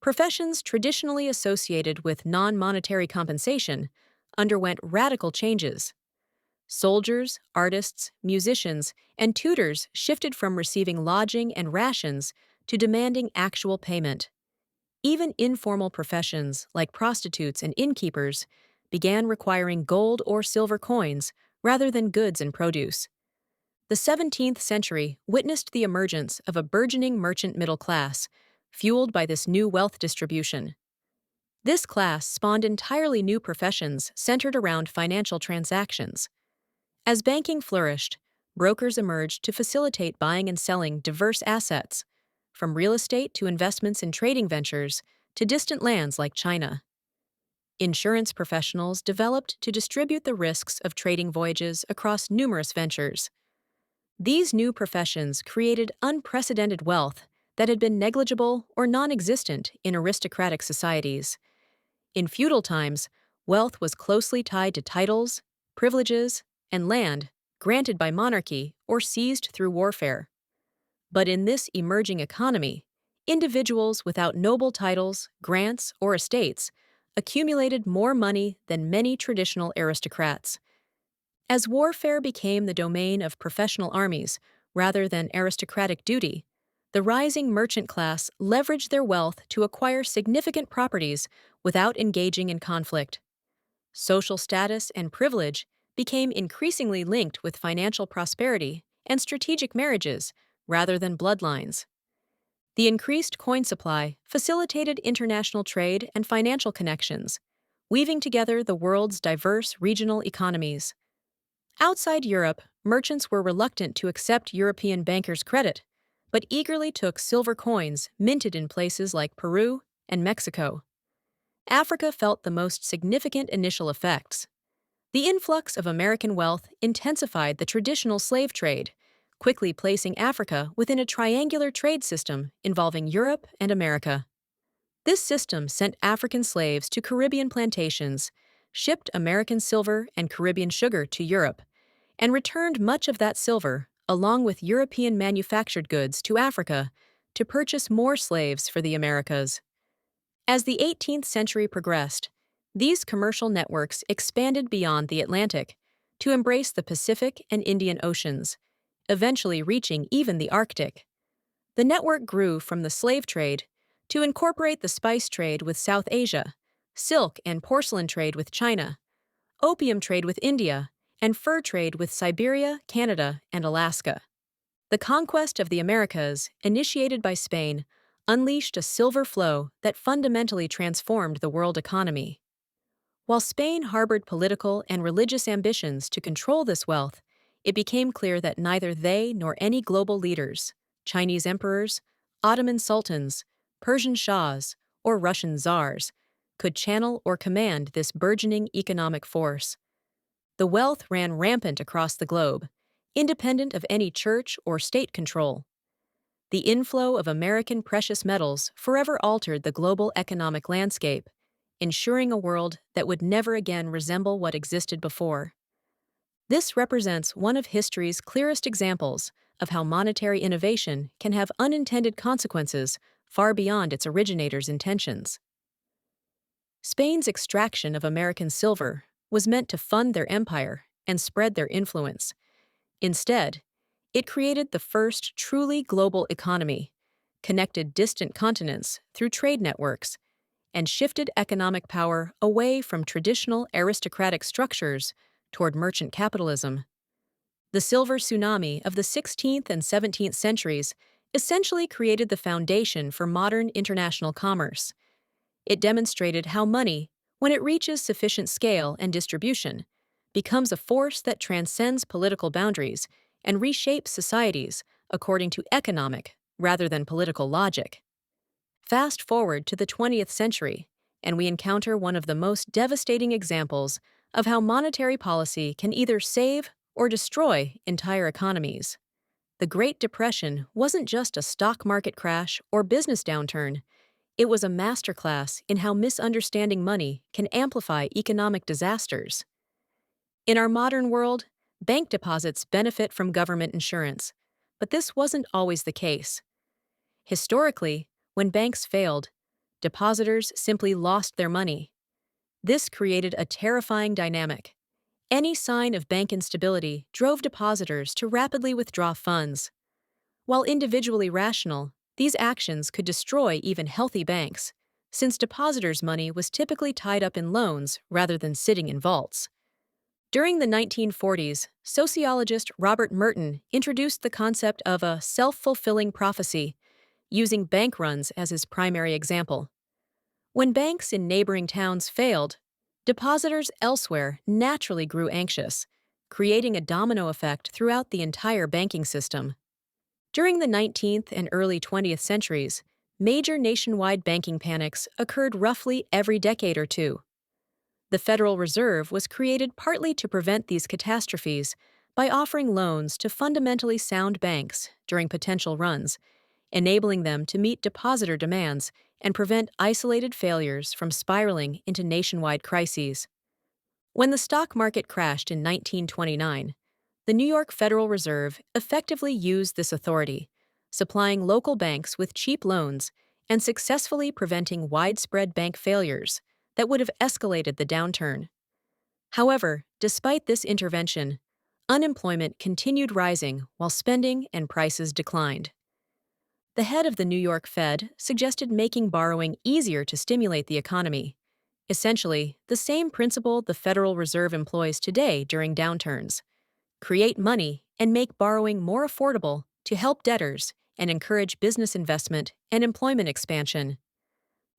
Professions traditionally associated with non-monetary compensation underwent radical changes. Soldiers, artists, musicians, and tutors shifted from receiving lodging and rations to demanding actual payment. Even informal professions like prostitutes and innkeepers began requiring gold or silver coins rather than goods and produce. The 17th century witnessed the emergence of a burgeoning merchant middle class, fueled by this new wealth distribution. This class spawned entirely new professions centered around financial transactions. As banking flourished, brokers emerged to facilitate buying and selling diverse assets, from real estate to investments in trading ventures to distant lands like China. Insurance professionals developed to distribute the risks of trading voyages across numerous ventures. These new professions created unprecedented wealth that had been negligible or non-existent in aristocratic societies. In feudal times, wealth was closely tied to titles, privileges, and land granted by monarchy or seized through warfare. But in this emerging economy, individuals without noble titles, grants, or estates accumulated more money than many traditional aristocrats. As warfare became the domain of professional armies rather than aristocratic duty, the rising merchant class leveraged their wealth to acquire significant properties without engaging in conflict. Social status and privilege became increasingly linked with financial prosperity and strategic marriages rather than bloodlines. The increased coin supply facilitated international trade and financial connections, weaving together the world's diverse regional economies. Outside Europe, merchants were reluctant to accept European bankers' credit, but eagerly took silver coins minted in places like Peru and Mexico. Africa felt the most significant initial effects. The influx of American wealth intensified the traditional slave trade, quickly placing Africa within a triangular trade system involving Europe and America. This system sent African slaves to Caribbean plantations, shipped American silver and Caribbean sugar to Europe, and returned much of that silver, along with European manufactured goods, to Africa to purchase more slaves for the Americas. As the 18th century progressed, These commercial networks expanded beyond the Atlantic to embrace the Pacific and Indian Oceans, eventually reaching even the Arctic. The network grew from the slave trade to incorporate the spice trade with South Asia, silk and porcelain trade with China, opium trade with India, and fur trade with Siberia, Canada, and Alaska. The conquest of the Americas, initiated by Spain, unleashed a silver flow that fundamentally transformed the world economy. While Spain harbored political and religious ambitions to control this wealth, it became clear that neither they nor any global leaders, Chinese emperors, Ottoman sultans, Persian shahs, or Russian czars, could channel or command this burgeoning economic force. The wealth ran rampant across the globe, independent of any church or state control. The inflow of American precious metals forever altered the global economic landscape, ensuring a world that would never again resemble what existed before. This represents one of history's clearest examples of how monetary innovation can have unintended consequences far beyond its originator's intentions. Spain's extraction of American silver was meant to fund their empire and spread their influence. Instead, it created the first truly global economy, connected distant continents through trade networks, and shifted economic power away from traditional aristocratic structures toward merchant capitalism. The silver tsunami of the 16th and 17th centuries essentially created the foundation for modern international commerce. It demonstrated how money, when it reaches sufficient scale and distribution, becomes a force that transcends political boundaries and reshapes societies according to economic rather than political logic. Fast forward to the 20th century, and we encounter one of the most devastating examples of how monetary policy can either save or destroy entire economies. The Great Depression wasn't just a stock market crash or business downturn. It was a masterclass in how misunderstanding money can amplify economic disasters. In our modern world, bank deposits benefit from government insurance, but this wasn't always the case. Historically, when banks failed, depositors simply lost their money. This created a terrifying dynamic. Any sign of bank instability drove depositors to rapidly withdraw funds. While individually rational, these actions could destroy even healthy banks, since depositors' money was typically tied up in loans rather than sitting in vaults. During the 1940s, sociologist Robert Merton introduced the concept of a self-fulfilling prophecy, using bank runs as his primary example. When banks in neighboring towns failed, depositors elsewhere naturally grew anxious, creating a domino effect throughout the entire banking system. During the 19th and early 20th centuries, major nationwide banking panics occurred roughly every decade or two. The Federal Reserve was created partly to prevent these catastrophes by offering loans to fundamentally sound banks during potential runs, enabling them to meet depositor demands and prevent isolated failures from spiraling into nationwide crises. When the stock market crashed in 1929, the New York Federal Reserve effectively used this authority, supplying local banks with cheap loans and successfully preventing widespread bank failures that would have escalated the downturn. However, despite this intervention, unemployment continued rising while spending and prices declined. The head of the New York Fed suggested making borrowing easier to stimulate the economy, essentially the same principle the Federal Reserve employs today during downturns: create money and make borrowing more affordable to help debtors and encourage business investment and employment expansion.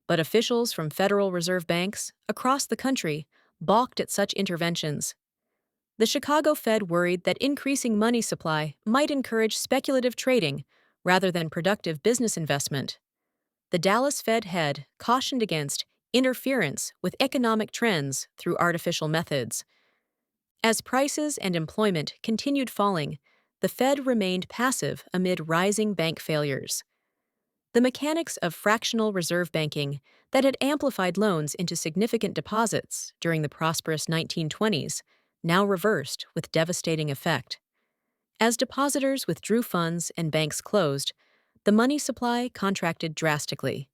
But officials from Federal Reserve banks across the country balked at such interventions. The Chicago Fed worried that increasing money supply might encourage speculative trading rather than productive business investment. The Dallas Fed head cautioned against interference with economic trends through artificial methods. As prices and employment continued falling, the Fed remained passive amid rising bank failures. The mechanics of fractional reserve banking that had amplified loans into significant deposits during the prosperous 1920s now reversed with devastating effect. As depositors withdrew funds and banks closed, the money supply contracted drastically.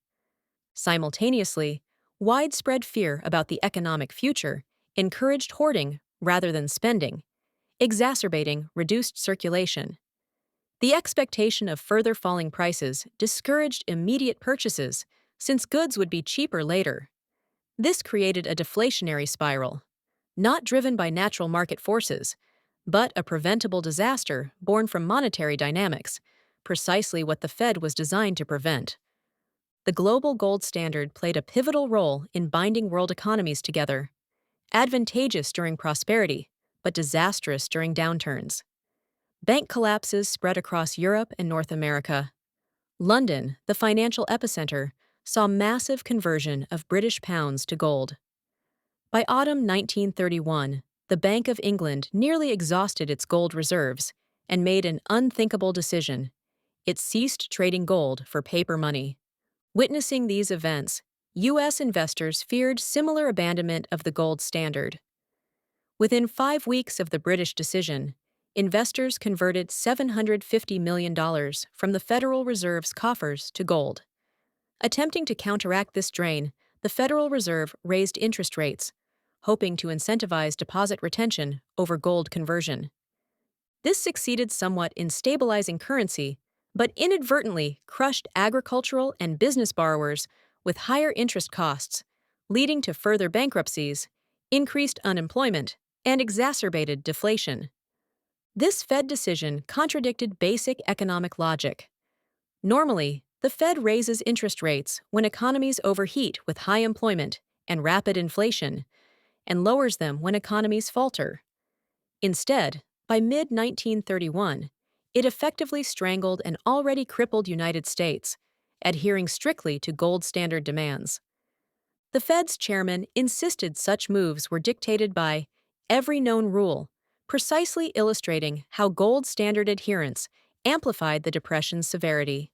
Simultaneously, widespread fear about the economic future encouraged hoarding rather than spending, exacerbating reduced circulation. The expectation of further falling prices discouraged immediate purchases since goods would be cheaper later. This created a deflationary spiral, not driven by natural market forces, but a preventable disaster born from monetary dynamics, precisely what the Fed was designed to prevent. The global gold standard played a pivotal role in binding world economies together, advantageous during prosperity, but disastrous during downturns. Bank collapses spread across Europe and North America. London, the financial epicenter, saw massive conversion of British pounds to gold. By autumn 1931, the Bank of England nearly exhausted its gold reserves and made an unthinkable decision. It ceased trading gold for paper money. Witnessing these events, U.S. investors feared similar abandonment of the gold standard. Within 5 weeks of the British decision, investors converted $750 million from the Federal Reserve's coffers to gold. Attempting to counteract this drain, the Federal Reserve raised interest rates, hoping to incentivize deposit retention over gold conversion. This succeeded somewhat in stabilizing currency, but inadvertently crushed agricultural and business borrowers with higher interest costs, leading to further bankruptcies, increased unemployment, and exacerbated deflation. This Fed decision contradicted basic economic logic. Normally, the Fed raises interest rates when economies overheat with high employment and rapid inflation, and lowers them when economies falter. Instead, by mid-1931, it effectively strangled an already crippled United States, adhering strictly to gold standard demands. The Fed's chairman insisted such moves were dictated by every known rule, precisely illustrating how gold standard adherence amplified the Depression's severity.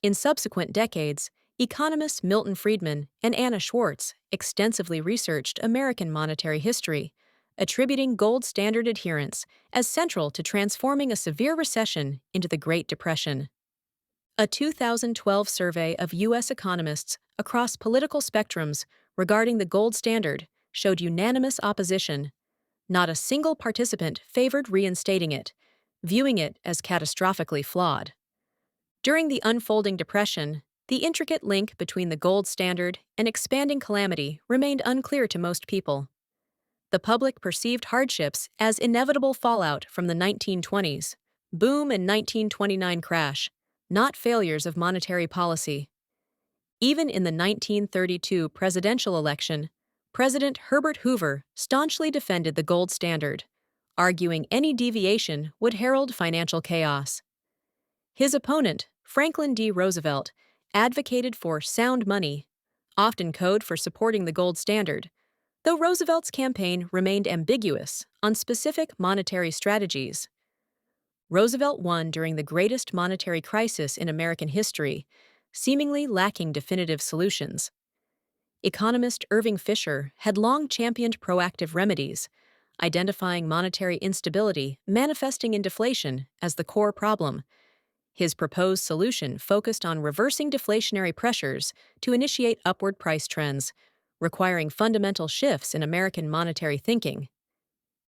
In subsequent decades, economists Milton Friedman and Anna Schwartz extensively researched American monetary history, attributing gold standard adherence as central to transforming a severe recession into the Great Depression. A 2012 survey of U.S. economists across political spectrums regarding the gold standard showed unanimous opposition. Not a single participant favored reinstating it, viewing it as catastrophically flawed. During the unfolding Depression, the intricate link between the gold standard and expanding calamity remained unclear to most people. The public perceived hardships as inevitable fallout from the 1920s, boom and 1929 crash, not failures of monetary policy. Even in the 1932 presidential election, President Herbert Hoover staunchly defended the gold standard, arguing any deviation would herald financial chaos. His opponent, Franklin D. Roosevelt, advocated for sound money, often code for supporting the gold standard, though Roosevelt's campaign remained ambiguous on specific monetary strategies. Roosevelt won during the greatest monetary crisis in American history, seemingly lacking definitive solutions. Economist Irving Fisher had long championed proactive remedies, identifying monetary instability manifesting in deflation as the core problem. His proposed solution focused on reversing deflationary pressures to initiate upward price trends, requiring fundamental shifts in American monetary thinking.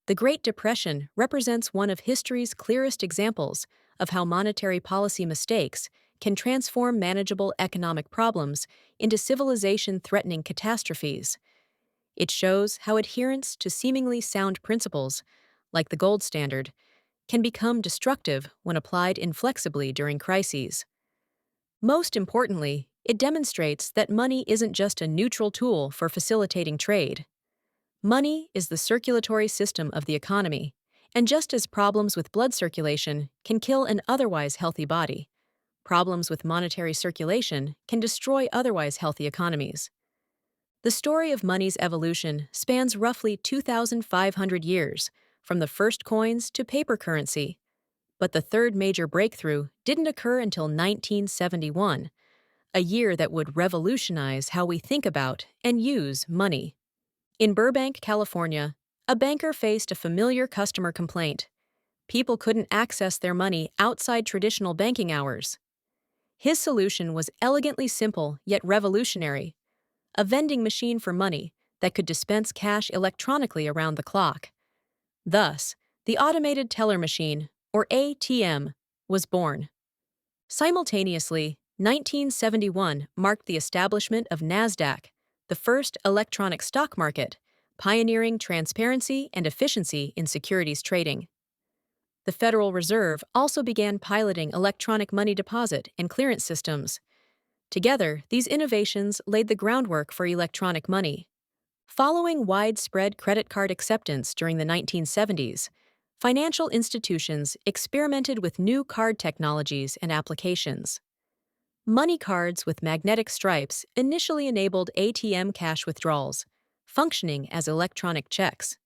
The Great Depression represents one of history's clearest examples of how monetary policy mistakes can transform manageable economic problems into civilization-threatening catastrophes. It shows how adherence to seemingly sound principles, like the gold standard, can become destructive when applied inflexibly during crises. Most importantly, it demonstrates that money isn't just a neutral tool for facilitating trade. Money is the circulatory system of the economy, and just as problems with blood circulation can kill an otherwise healthy body, problems with monetary circulation can destroy otherwise healthy economies. The story of money's evolution spans roughly 2,500 years, from the first coins to paper currency. But the third major breakthrough didn't occur until 1971, a year that would revolutionize how we think about and use money. In Burbank, California, a banker faced a familiar customer complaint. People couldn't access their money outside traditional banking hours. His solution was elegantly simple yet revolutionary: a vending machine for money that could dispense cash electronically around the clock. Thus, the automated teller machine, or ATM, was born. Simultaneously, 1971 marked the establishment of NASDAQ, the first electronic stock market, pioneering transparency and efficiency in securities trading. The Federal Reserve also began piloting electronic money deposit and clearance systems. Together, these innovations laid the groundwork for electronic money. Following widespread credit card acceptance during the 1970s, financial institutions experimented with new card technologies and applications. Money cards with magnetic stripes initially enabled ATM cash withdrawals, functioning as electronic checks.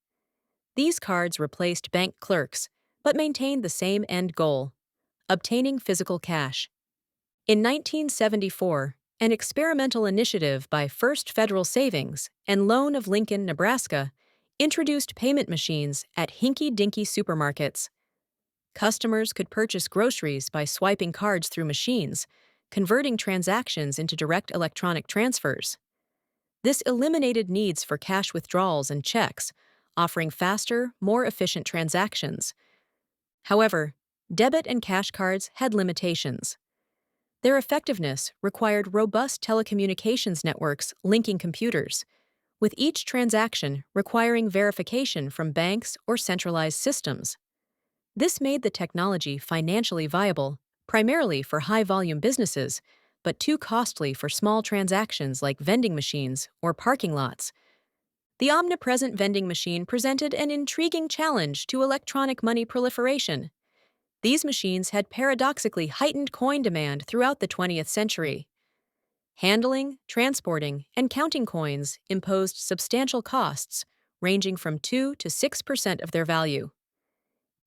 These cards replaced bank clerks, but maintained the same end goal: obtaining physical cash. In 1974, an experimental initiative by First Federal Savings and Loan of Lincoln, Nebraska, introduced payment machines at hinky-dinky supermarkets. Customers could purchase groceries by swiping cards through machines, converting transactions into direct electronic transfers. This eliminated needs for cash withdrawals and checks, offering faster, more efficient transactions. However, debit and cash cards had limitations. Their effectiveness required robust telecommunications networks linking computers, with each transaction requiring verification from banks or centralized systems. This made the technology financially viable, primarily for high-volume businesses, but too costly for small transactions like vending machines or parking lots. The omnipresent vending machine presented an intriguing challenge to electronic money proliferation. These machines had paradoxically heightened coin demand throughout the 20th century. Handling, transporting, and counting coins imposed substantial costs, ranging from 2 to 6% of their value.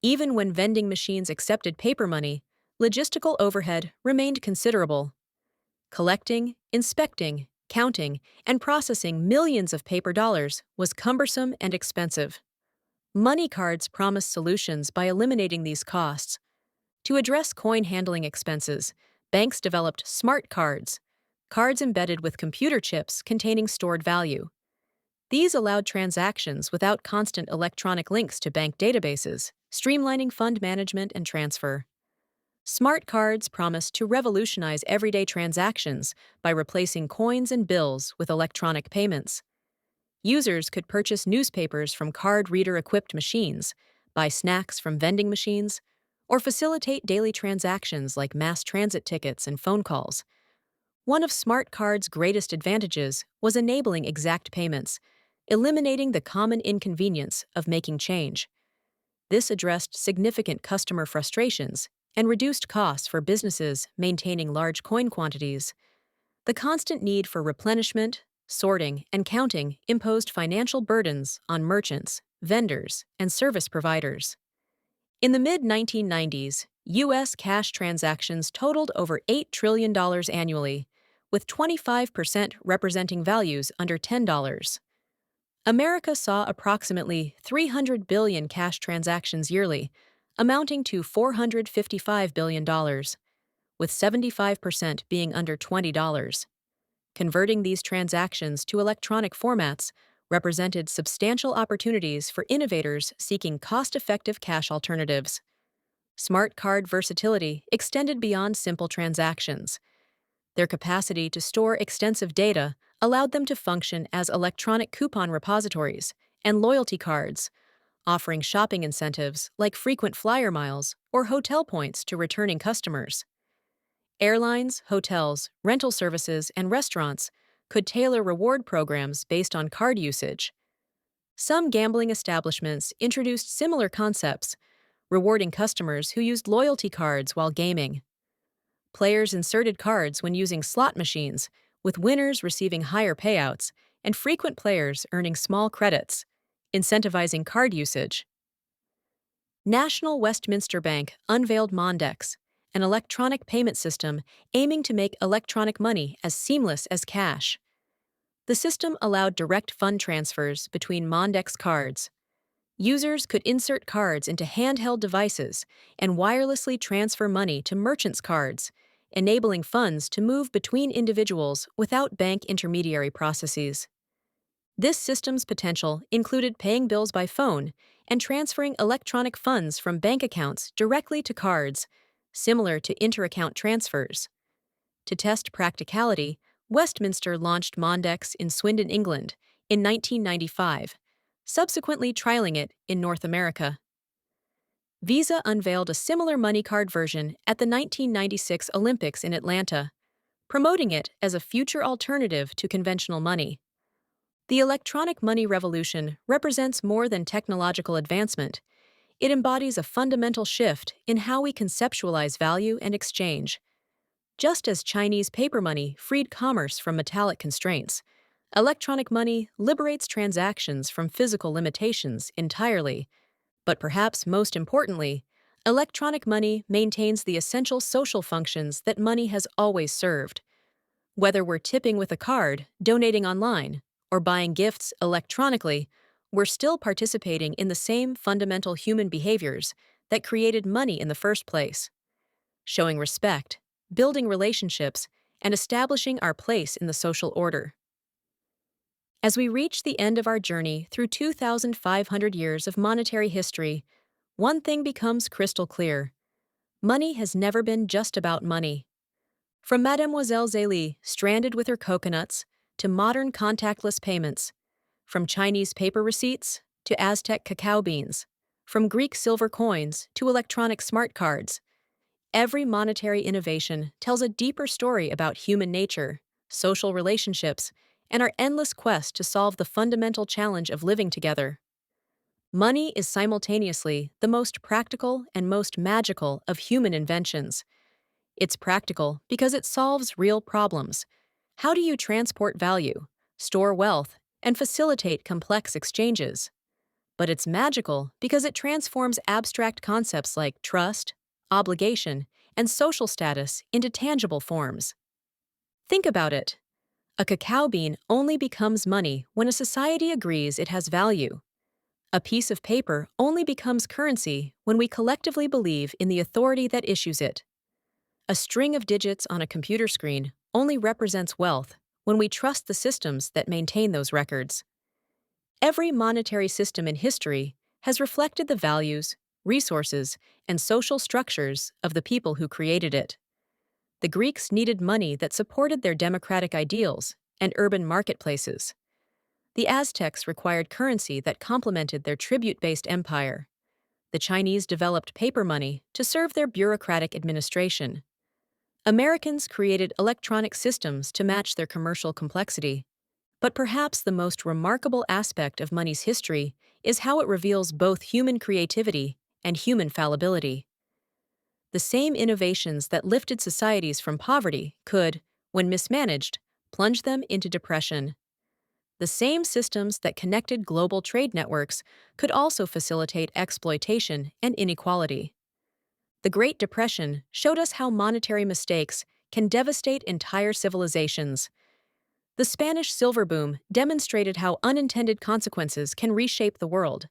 Even when vending machines accepted paper money, logistical overhead remained considerable. Collecting, inspecting, counting, and processing millions of paper dollars was cumbersome and expensive. Money cards promised solutions by eliminating these costs. To address coin handling expenses, banks developed smart cards, cards embedded with computer chips containing stored value. These allowed transactions without constant electronic links to bank databases, streamlining fund management and transfer. Smart cards promised to revolutionize everyday transactions by replacing coins and bills with electronic payments. Users could purchase newspapers from card reader-equipped machines, buy snacks from vending machines, or facilitate daily transactions like mass transit tickets and phone calls. One of smart cards' greatest advantages was enabling exact payments, eliminating the common inconvenience of making change. This addressed significant customer frustrations and reduced costs for businesses maintaining large coin quantities. The constant need for replenishment, sorting, and counting imposed financial burdens on merchants, vendors, and service providers. In the mid-1990s, U.S. cash transactions totaled over $8 trillion annually, with 25% representing values under $10. America saw approximately 300 billion cash transactions yearly, amounting to $455 billion, with 75% being under $20. Converting these transactions to electronic formats represented substantial opportunities for innovators seeking cost-effective cash alternatives. Smart card versatility extended beyond simple transactions. Their capacity to store extensive data allowed them to function as electronic coupon repositories and loyalty cards, offering shopping incentives like frequent flyer miles or hotel points to returning customers. Airlines, hotels, rental services, and restaurants could tailor reward programs based on card usage. Some gambling establishments introduced similar concepts, rewarding customers who used loyalty cards while gaming. Players inserted cards when using slot machines, with winners receiving higher payouts and frequent players earning small credits, incentivizing card usage. National Westminster Bank unveiled Mondex, an electronic payment system aiming to make electronic money as seamless as cash. The system allowed direct fund transfers between Mondex cards. Users could insert cards into handheld devices and wirelessly transfer money to merchants' cards, enabling funds to move between individuals without bank intermediary processes. This system's potential included paying bills by phone and transferring electronic funds from bank accounts directly to cards, similar to inter-account transfers. To test practicality, Westminster launched Mondex in Swindon, England, in 1995, subsequently trialing it in North America. Visa unveiled a similar money card version at the 1996 Olympics in Atlanta, promoting it as a future alternative to conventional money. The electronic money revolution represents more than technological advancement. It embodies a fundamental shift in how we conceptualize value and exchange. Just as Chinese paper money freed commerce from metallic constraints, electronic money liberates transactions from physical limitations entirely. But perhaps most importantly, electronic money maintains the essential social functions that money has always served. Whether we're tipping with a card, donating online, or buying gifts electronically, we're still participating in the same fundamental human behaviors that created money in the first place. Showing respect, building relationships, and establishing our place in the social order. As we reach the end of our journey through 2,500 years of monetary history, one thing becomes crystal clear. Money has never been just about money. From Mademoiselle Zélie stranded with her coconuts to modern contactless payments, from Chinese paper receipts to Aztec cacao beans, from Greek silver coins to electronic smart cards, every monetary innovation tells a deeper story about human nature, social relationships, and our endless quest to solve the fundamental challenge of living together. Money is simultaneously the most practical and most magical of human inventions. It's practical because it solves real problems. How do you transport value, store wealth, and facilitate complex exchanges? But it's magical because it transforms abstract concepts like trust, obligation, and social status into tangible forms. Think about it. A cacao bean only becomes money when a society agrees it has value. A piece of paper only becomes currency when we collectively believe in the authority that issues it. A string of digits on a computer screen only represents wealth when we trust the systems that maintain those records. Every monetary system in history has reflected the values, resources, and social structures of the people who created it. The Greeks needed money that supported their democratic ideals and urban marketplaces. The Aztecs required currency that complemented their tribute-based empire. The Chinese developed paper money to serve their bureaucratic administration. Americans created electronic systems to match their commercial complexity. But perhaps the most remarkable aspect of money's history is how it reveals both human creativity and human fallibility. The same innovations that lifted societies from poverty could, when mismanaged, plunge them into depression. The same systems that connected global trade networks could also facilitate exploitation and inequality. The Great Depression showed us how monetary mistakes can devastate entire civilizations. The Spanish silver boom demonstrated how unintended consequences can reshape the world.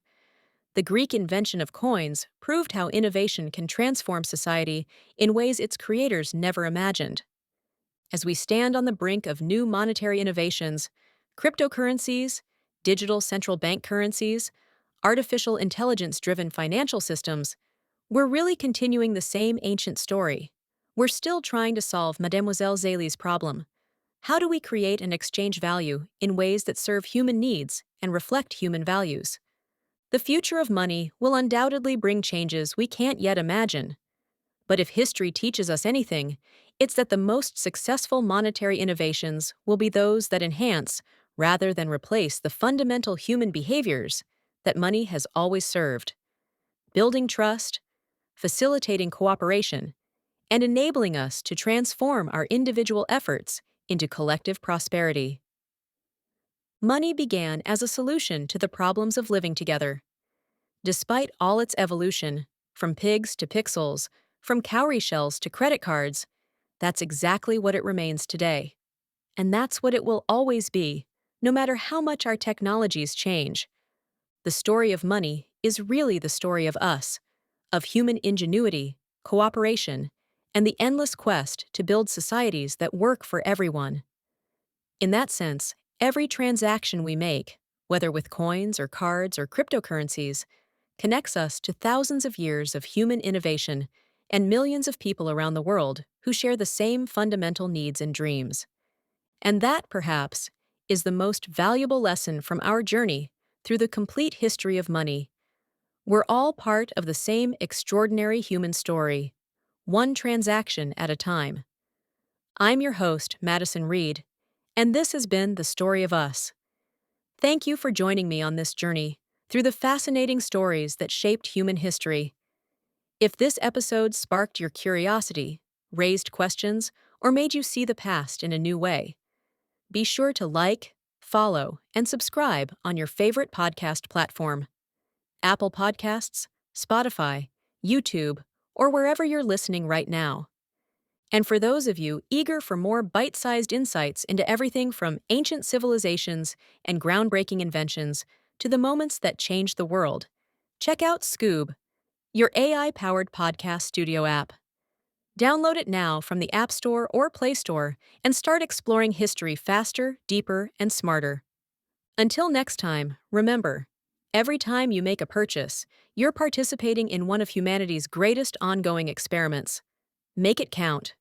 The Greek invention of coins proved how innovation can transform society in ways its creators never imagined. As we stand on the brink of new monetary innovations, cryptocurrencies, digital central bank currencies, artificial intelligence-driven financial systems, we're really continuing the same ancient story. We're still trying to solve Mademoiselle Zélie's problem. How do we create and exchange value in ways that serve human needs and reflect human values? The future of money will undoubtedly bring changes we can't yet imagine. But if history teaches us anything, it's that the most successful monetary innovations will be those that enhance, rather than replace, the fundamental human behaviors that money has always served. Building trust, facilitating cooperation, and enabling us to transform our individual efforts into collective prosperity. Money began as a solution to the problems of living together. Despite all its evolution, from pigs to pixels, from cowrie shells to credit cards, that's exactly what it remains today. And that's what it will always be, no matter how much our technologies change. The story of money is really the story of us, of human ingenuity, cooperation, and the endless quest to build societies that work for everyone. In that sense, every transaction we make, whether with coins or cards or cryptocurrencies, connects us to thousands of years of human innovation and millions of people around the world who share the same fundamental needs and dreams. And that, perhaps, is the most valuable lesson from our journey through the complete history of money. We're all part of the same extraordinary human story, one transaction at a time. I'm your host, Madison Reed, and this has been The Story of Us. Thank you for joining me on this journey through the fascinating stories that shaped human history. If this episode sparked your curiosity, raised questions, or made you see the past in a new way, be sure to like, follow, and subscribe on your favorite podcast platform: Apple Podcasts, Spotify, YouTube, or wherever you're listening right now. And for those of you eager for more bite-sized insights into everything from ancient civilizations and groundbreaking inventions to the moments that changed the world, check out Skoob, your AI-powered podcast studio app. Download it now from the App Store or Play Store and start exploring history faster, deeper, and smarter. Until next time, remember, every time you make a purchase, you're participating in one of humanity's greatest ongoing experiments. Make it count.